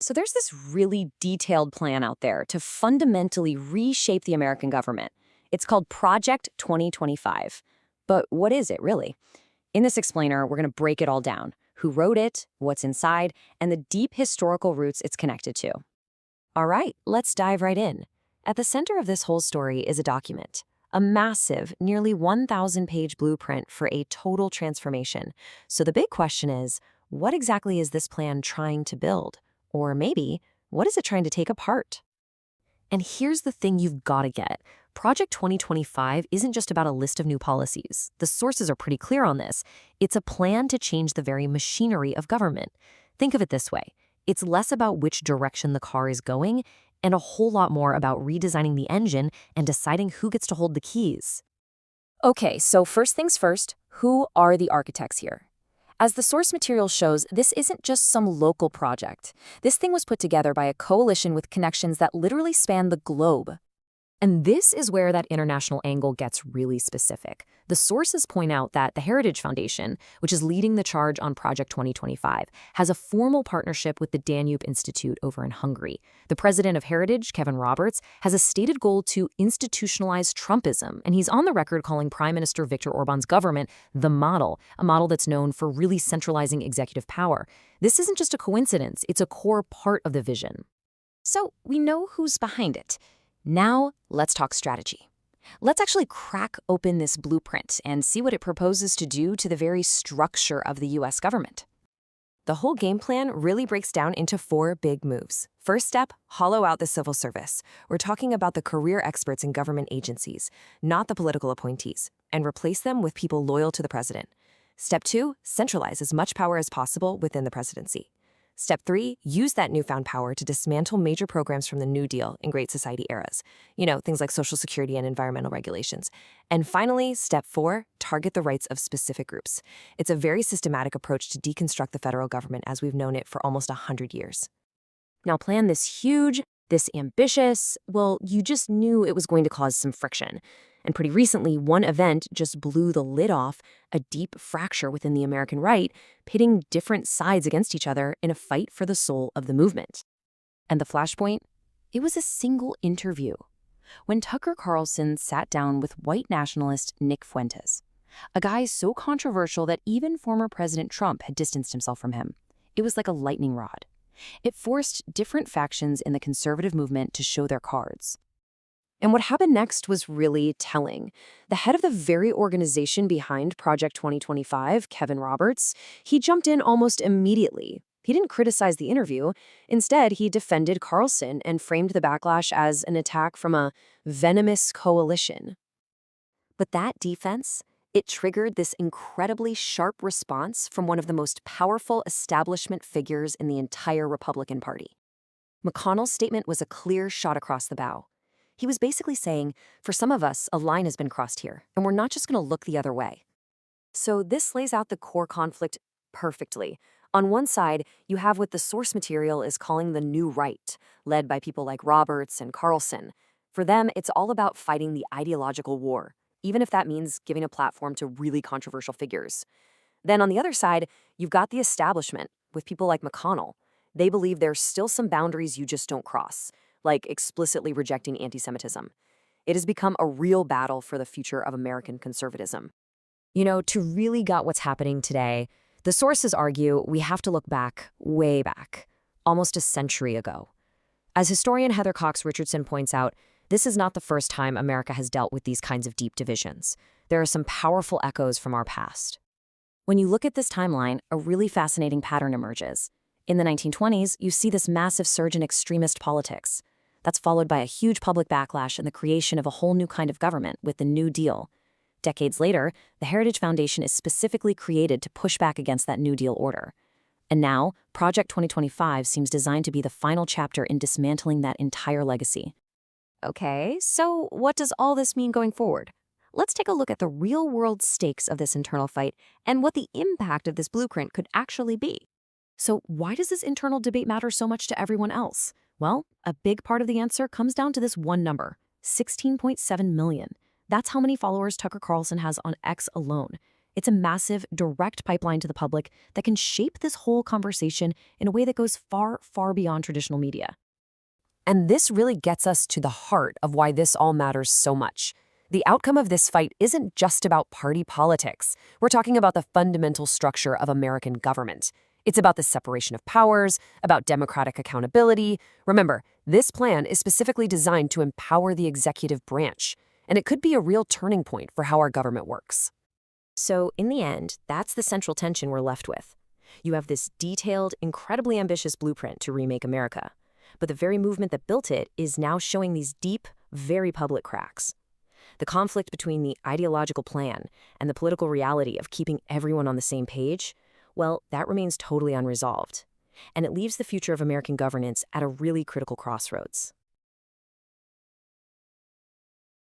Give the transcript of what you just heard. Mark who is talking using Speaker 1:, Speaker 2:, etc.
Speaker 1: So there's this really detailed plan out there to fundamentally reshape the American government. It's called Project 2025. But what is it, really? In this explainer, we're going to break it all down: who wrote it, what's inside, and the deep historical roots it's connected to. All right, let's dive right in. At the center of this whole story is a document, a massive, nearly 1,000-page blueprint for a total transformation. So the big question is, what exactly is this plan trying to build? Or maybe, what is it trying to take apart? And here's the thing you've got to get. Project 2025 isn't just about a list of new policies. The sources are pretty clear on this. It's a plan to change the very machinery of government. Think of it this way. It's less about which direction the car is going and a whole lot more about redesigning the engine and deciding who gets to hold the keys. Okay, so first things first, who are the architects here? As the source material shows, this isn't just some local project. This thing was put together by a coalition with connections that literally span the globe. And this is where that international angle gets really specific. The sources point out that the Heritage Foundation, which is leading the charge on Project 2025, has a formal partnership with the Danube Institute over in Hungary. The president of Heritage, Kevin Roberts, has a stated goal to institutionalize Trumpism, and he's on the record calling Prime Minister Viktor Orban's government the model, a model that's known for really centralizing executive power. This isn't just a coincidence, it's a core part of the vision. So we know who's behind it. Now, let's talk strategy. Let's actually crack open this blueprint and see what it proposes to do to the very structure of the U.S. government. The whole game plan really breaks down into 4 big moves. First step, hollow out the civil service. We're talking about the career experts in government agencies, not the political appointees, and replace them with people loyal to the president. Step 2, centralize as much power as possible within the presidency. Step 3, use that newfound power to dismantle major programs from the New Deal and Great Society eras. Things like Social Security and environmental regulations. And finally, step 4, target the rights of specific groups. It's a very systematic approach to deconstruct the federal government as we've known it for almost 100 years. Now plan this huge, this ambitious, well, you just knew it was going to cause some friction. And pretty recently, one event just blew the lid off a deep fracture within the American right, pitting different sides against each other in a fight for the soul of the movement. And the flashpoint? It was a single interview. When Tucker Carlson sat down with white nationalist Nick Fuentes, a guy so controversial that even former President Trump had distanced himself from him. It was like a lightning rod. It forced different factions in the conservative movement to show their cards. And what happened next was really telling. The head of the very organization behind Project 2025, Kevin Roberts, he jumped in almost immediately. He didn't criticize the interview. Instead, he defended Carlson and framed the backlash as an attack from a venomous coalition. But that defense, it triggered this incredibly sharp response from one of the most powerful establishment figures in the entire Republican Party. McConnell's statement was a clear shot across the bow. He was basically saying, for some of us, a line has been crossed here, and we're not just going to look the other way. So this lays out the core conflict perfectly. On one side, you have what the source material is calling the new right, led by people like Roberts and Carlson. For them, it's all about fighting the ideological war, even if that means giving a platform to really controversial figures. Then on the other side, you've got the establishment, with people like McConnell. They believe there's still some boundaries you just don't cross, like explicitly rejecting anti-Semitism. It has become a real battle for the future of American conservatism. To really gut what's happening today, the sources argue we have to look back, way back, almost a century ago. As historian Heather Cox Richardson points out, this is not the first time America has dealt with these kinds of deep divisions. There are some powerful echoes from our past. When you look at this timeline, a really fascinating pattern emerges. In the 1920s, you see this massive surge in extremist politics. That's followed by a huge public backlash and the creation of a whole new kind of government with the New Deal. Decades later, the Heritage Foundation is specifically created to push back against that New Deal order. And now, Project 2025 seems designed to be the final chapter in dismantling that entire legacy. Okay, so what does all this mean going forward? Let's take a look at the real-world stakes of this internal fight and what the impact of this blueprint could actually be. So why does this internal debate matter so much to everyone else? Well, a big part of the answer comes down to this one number, 16.7 million. That's how many followers Tucker Carlson has on X alone. It's a massive, direct pipeline to the public that can shape this whole conversation in a way that goes far, far beyond traditional media. And this really gets us to the heart of why this all matters so much. The outcome of this fight isn't just about party politics. We're talking about the fundamental structure of American government. It's about the separation of powers, about democratic accountability. Remember, this plan is specifically designed to empower the executive branch, and it could be a real turning point for how our government works. So, in the end, that's the central tension we're left with. You have this detailed, incredibly ambitious blueprint to remake America, but the very movement that built it is now showing these deep, very public cracks. The conflict between the ideological plan and the political reality of keeping everyone on the same page, well, that remains totally unresolved. And it leaves the future of American governance at a really critical crossroads.